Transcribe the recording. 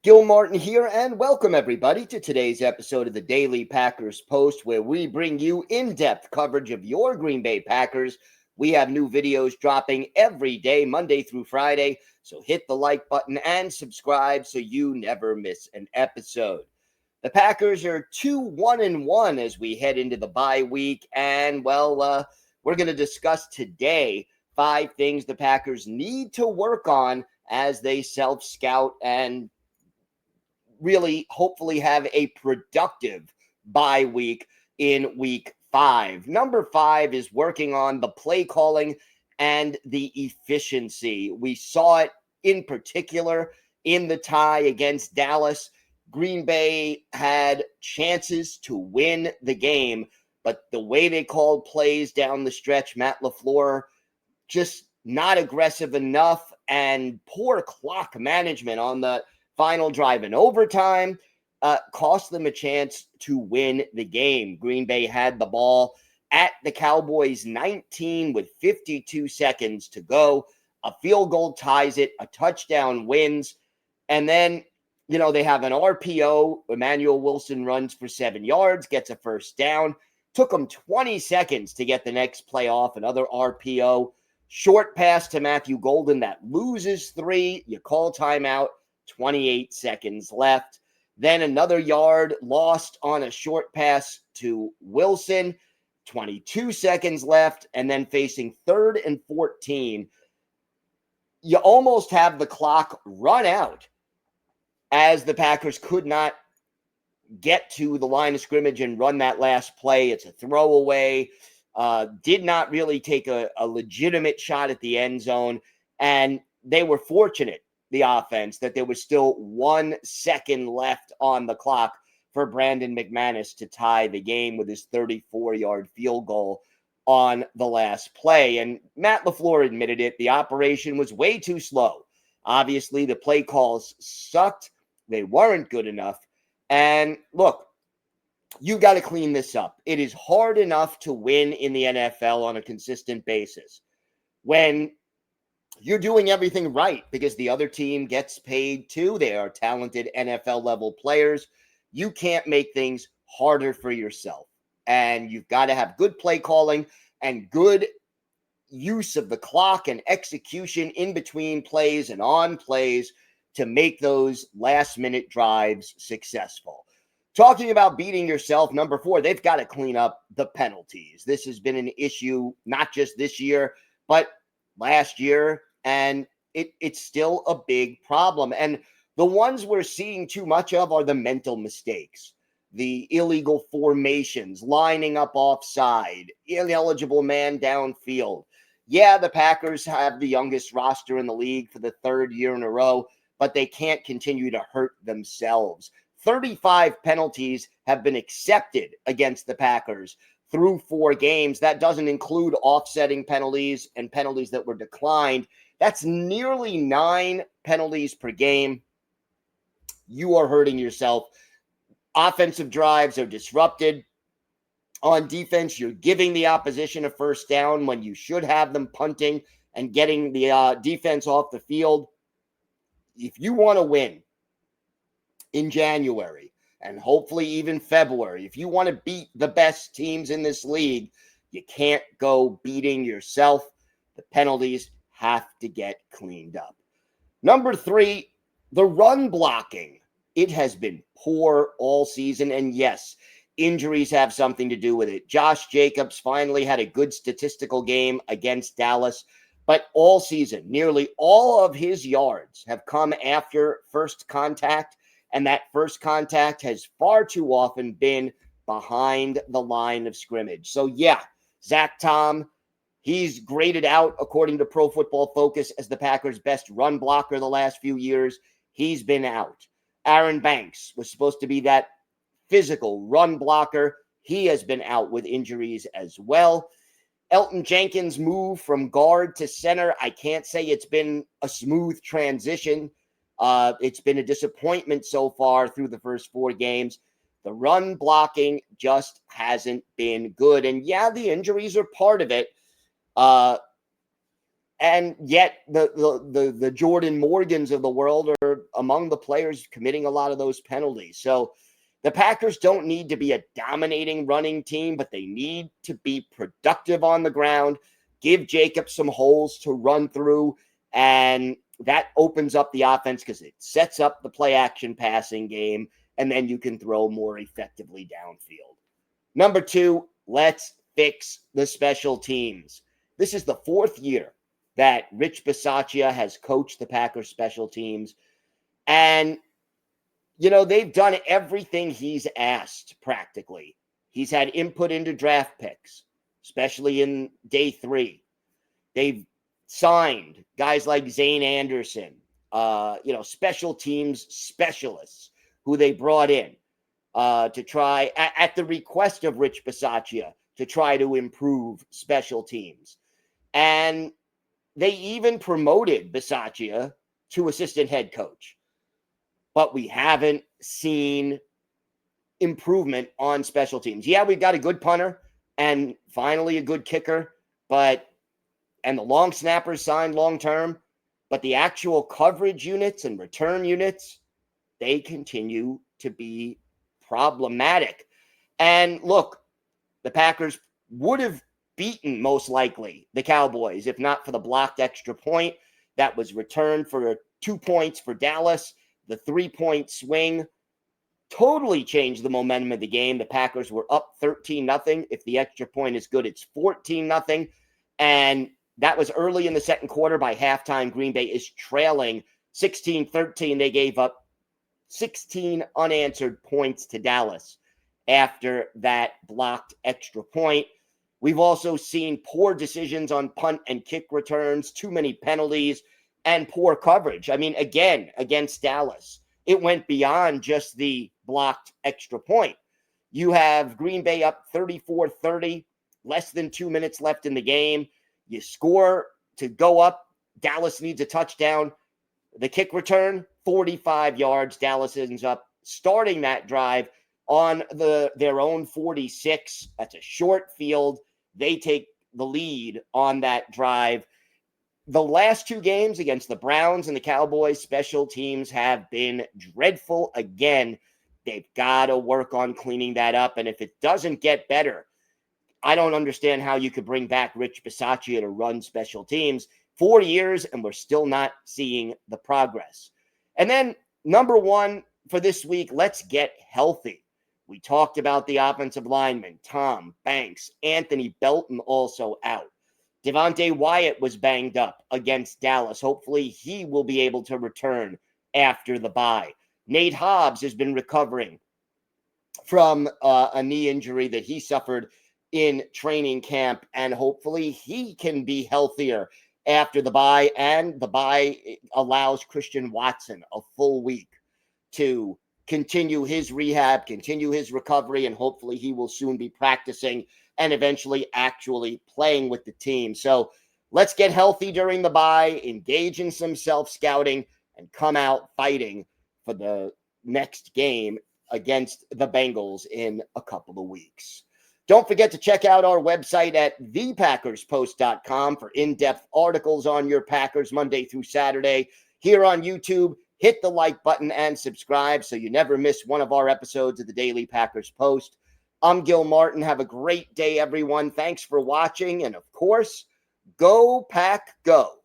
Gil Martin here, and welcome everybody to today's episode of the Daily Packers Post, where we bring you in-depth coverage of your Green Bay Packers. We have new videos dropping every day, Monday through Friday, so hit the like button and subscribe so you never miss an episode. The Packers are 2-1-1 as we head into the bye week, and we're going to discuss today 5 things the Packers need to work on as they self-scout and really hopefully have a productive bye week in week 5. Number 5 is working on the play calling and the efficiency. We saw it in particular in the tie against Dallas. Green Bay had chances to win the game, but the way they called plays down the stretch, Matt LaFleur just not aggressive enough, and poor clock management on the final drive in overtime cost them a chance to win the game. Green Bay had the ball at the Cowboys 19 with 52 seconds to go. A field goal ties it, a touchdown wins, and then they have an RPO. Emmanuel Wilson runs for 7 yards, gets a first down. Took them 20 seconds to get the next play off, another RPO. Short pass to Matthew Golden that loses 3. You call timeout, 28 seconds left. Then another yard lost on a short pass to Wilson, 22 seconds left. And then facing 3rd and 14, you almost have the clock run out as the Packers could not get to the line of scrimmage and run that last play. It's a throwaway. Did not really take a legitimate shot at the end zone. And they were fortunate, the offense, that there was still 1 second left on the clock for Brandon McManus to tie the game with his 34-yard field goal on the last play. And Matt LaFleur admitted it. The operation was way too slow. Obviously, the play calls sucked. They weren't good enough. And look, you got to clean this up. It is hard enough to win in the NFL on a consistent basis when you're doing everything right because the other team gets paid too. They are talented NFL level players. You can't make things harder for yourself. And you've got to have good play calling and good use of the clock and execution in between plays and on plays to make those last minute drives successful. Talking about beating yourself, number 4, they've got to clean up the penalties. This has been an issue not just this year, but last year, and it's still a big problem. And the ones we're seeing too much of are the mental mistakes, the illegal formations, lining up offside, ineligible man downfield. Yeah, the Packers have the youngest roster in the league for the 3rd year in a row, but they can't continue to hurt themselves. 35 penalties have been accepted against the Packers through 4 games. That doesn't include offsetting penalties and penalties that were declined. That's nearly 9 penalties per game. You are hurting yourself. Offensive drives are disrupted. On defense, you're giving the opposition a first down when you should have them punting and getting the defense off the field. If you want to win in January and hopefully even February, if you want to beat the best teams in this league, you can't go beating yourself. The penalties have to get cleaned up. Number 3, the run blocking. It has been poor all season, and yes, injuries have something to do with it. Josh Jacobs finally had a good statistical game against Dallas, but all season, nearly all of his yards have come after first contact, and that first contact has far too often been behind the line of scrimmage. So yeah, Zach Tom, he's graded out, according to Pro Football Focus, as the Packers' best run blocker the last few years. He's been out. Aaron Banks was supposed to be that physical run blocker. He has been out with injuries as well. Elton Jenkins' move from guard to center, I can't say it's been a smooth transition. It's been a disappointment so far through the first 4 games. The run blocking just hasn't been good. And yeah, the injuries are part of it. And yet the Jordan Morgans of the world are among the players committing a lot of those penalties. So the Packers don't need to be a dominating running team, but they need to be productive on the ground, give Jacobs some holes to run through, and that opens up the offense because it sets up the play action passing game, and then you can throw more effectively downfield. Number two, let's fix the special teams. This is the fourth year that Rich Bisaccia has coached the Packers special teams. And, they've done everything he's asked practically. He's had input into draft picks, especially in day 3. They've signed guys like Zane Anderson, special teams specialists who they brought in to try, at the request of Rich Bisaccia, to try to improve special teams. And they even promoted Bisaccia to assistant head coach. But we haven't seen improvement on special teams. Yeah, we've got a good punter and finally a good kicker, and the long snappers signed long term, but the actual coverage units and return units, they continue to be problematic. And look, the Packers would have beaten, most likely, the Cowboys if not for the blocked extra point that was returned for 2 points for Dallas. The 3-point swing totally changed the momentum of the game. The Packers were up 13-0. If the extra point is good, it's 14-0. And that was early in the second quarter. By halftime, Green Bay is trailing 16-13. They gave up 16 unanswered points to Dallas after that blocked extra point. We've also seen poor decisions on punt and kick returns, too many penalties, and poor coverage. I mean, again, against Dallas, it went beyond just the blocked extra point. You have Green Bay up 34-30, less than 2 minutes left in the game. You score to go up. Dallas needs a touchdown. The kick return, 45 yards. Dallas ends up starting that drive on their own 46. That's a short field. They take the lead on that drive. The last 2 games against the Browns and the Cowboys, special teams have been dreadful again. They've got to work on cleaning that up. And if it doesn't get better, I don't understand how you could bring back Rich Bisaccia to run special teams. 4 years, and we're still not seeing the progress. And then number 1 for this week, let's get healthy. We talked about the offensive linemen, Tom, Banks, Anthony Belton also out. Devontae Wyatt was banged up against Dallas. Hopefully he will be able to return after the bye. Nate Hobbs has been recovering from a knee injury that he suffered in training camp, and hopefully he can be healthier after the bye. And the bye allows Christian Watson a full week to continue his rehab, continue his recovery, and hopefully he will soon be practicing and eventually actually playing with the team. So let's get healthy during the bye, engage in some self-scouting, and come out fighting for the next game against the Bengals in a couple of weeks. Don't forget to check out our website at thepackerspost.com for in-depth articles on your Packers Monday through Saturday. Here on YouTube, hit the like button and subscribe so you never miss one of our episodes of the Daily Packers Post. I'm Gil Martin. Have a great day, everyone. Thanks for watching. And of course, go Pack Go.